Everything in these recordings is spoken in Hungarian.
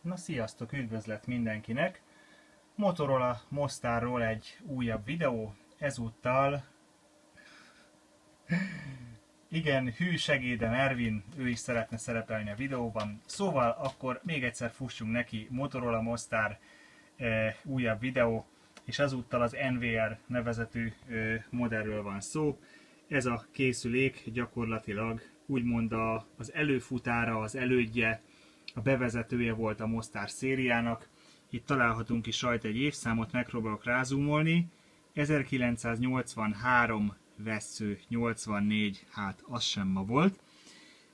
Na sziasztok, üdvözlet mindenkinek! Motorola Mostarról egy újabb videó, ezúttal igen, hű segédem Ervin, ő is szeretne szerepelni a videóban. Szóval akkor még egyszer fussunk neki, Motorola Mostar újabb videó, és ezúttal az NVR nevezetű modellről van szó. Ez a készülék gyakorlatilag úgymond az előfutára, az elődje, a bevezetője volt a Mostar szériának. Itt találhatunk is rajta egy évszámot, megpróbálok rázumolni. 1983 vessző 84, hát az sem ma volt.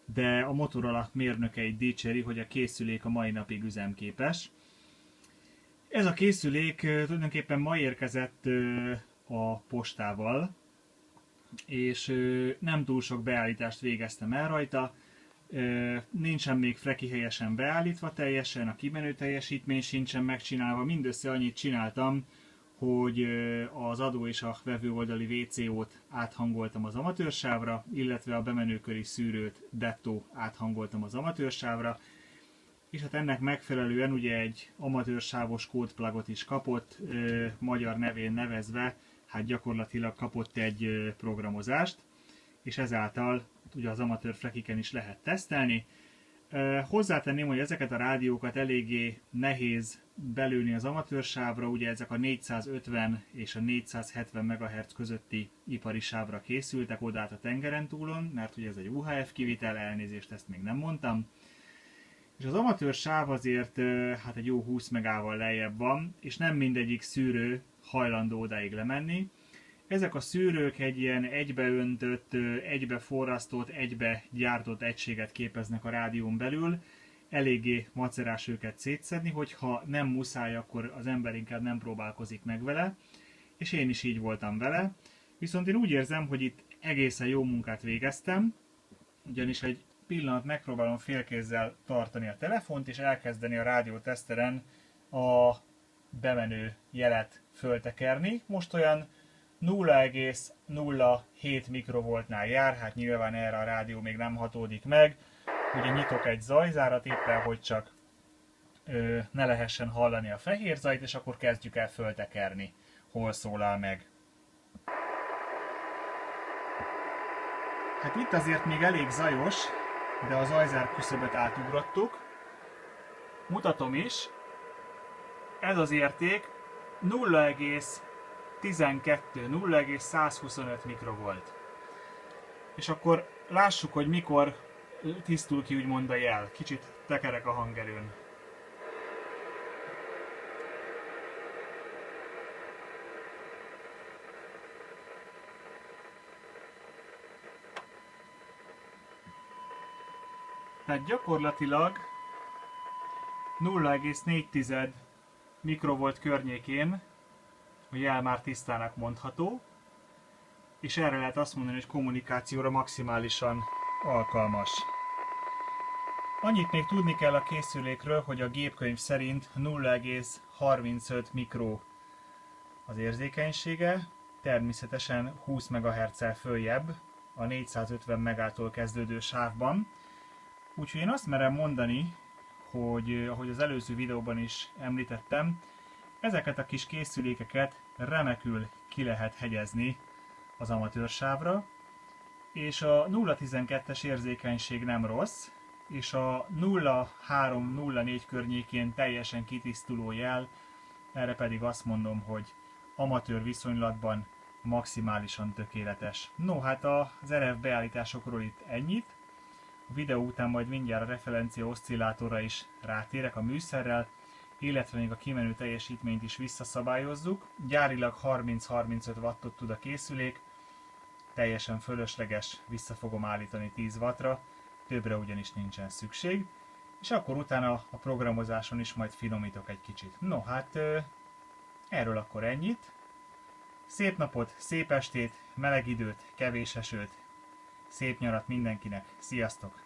De a Motorola mérnökeit dicséri, hogy a készülék a mai napig üzemképes. Ez a készülék tulajdonképpen ma érkezett a postával, és nem túl sok beállítást végeztem el rajta. Nincsen még freki helyesen beállítva teljesen, a kimenő teljesítmény sincsen megcsinálva, mindössze annyit csináltam, hogy az adó és a vevő oldali WCO-t áthangoltam az amatőrsávra, illetve a bemenőköri szűrőt Detto áthangoltam az amatőrsávra, és hát ennek megfelelően ugye egy amatőrsávos kódplagot is kapott, magyar nevén nevezve, hát gyakorlatilag kapott egy programozást, és ezáltal ugye az amatőr frekiken is lehet tesztelni. Hozzátenném, hogy ezeket a rádiókat eléggé nehéz belőni az amatőrsávra, ugye ezek a 450 és a 470 MHz közötti ipari sávra készültek odát a tengeren túlon, mert ugye ez egy UHF kivitel, elnézést, ezt még nem mondtam. És az amatőr sáv azért hát egy jó 20 megával lejjebb van, és nem mindegyik szűrő hajlandó odáig lemenni. Ezek a szűrők egy ilyen egybeöntött, egybeforrasztott, egybegyártott egységet képeznek a rádión belül. Eléggé macerás őket szétszedni, hogyha nem muszáj, akkor az ember inkább nem próbálkozik meg vele. És én is így voltam vele. Viszont én úgy érzem, hogy itt egészen jó munkát végeztem, ugyanis egy pillanat megpróbálom félkézzel tartani a telefont, és elkezdeni a rádióteszteren a bemenő jelet föltekerni. Most olyan 0,07 mikrovoltnál jár, hát nyilván erre a rádió még nem hatódik meg. Ugye nyitok egy zajzárat éppen, hogy csak ne lehessen hallani a fehér zajt, és akkor kezdjük el föltekerni, hol szólal meg. Hát itt azért még elég zajos, de a zajzár küszöböt átugrottuk. Mutatom is, ez az érték 0,125 mikrovolt. És akkor lássuk, hogy mikor tisztul ki úgymond a jel. Kicsit tekerek a hangerőn. Tehát gyakorlatilag 0,4 mikrovolt környékén a jel már tisztának mondható, és erre lehet azt mondani, hogy kommunikációra maximálisan alkalmas. Annyit még tudni kell a készülékről, hogy a gépkönyv szerint 0,35 mikro az érzékenysége, természetesen 20 MHz-szel följebb a 450 megától kezdődő sávban. Úgyhogy én azt merem mondani, hogy ahogy az előző videóban is említettem, ezeket a kis készülékeket remekül ki lehet hegyezni az amatőrsávra, és a 0,12-es érzékenység nem rossz, és a 0,3-0,4 környékén teljesen kitisztuló jel, erre pedig azt mondom, hogy amatőr viszonylatban maximálisan tökéletes. No, hát az RF beállításokról itt ennyit. A videó után majd mindjárt a referencia oszcillátorra is rátérek a műszerrel, illetve még a kimenő teljesítményt is visszaszabályozzuk. Gyárilag 30-35 wattot tud a készülék, teljesen fölösleges, vissza fogom állítani 10 wattra, többre ugyanis nincsen szükség. És akkor utána a programozáson is majd finomítok egy kicsit. No, hát erről akkor ennyit. Szép napot, szép estét, meleg időt, kevés esőt, szép nyarat mindenkinek, sziasztok!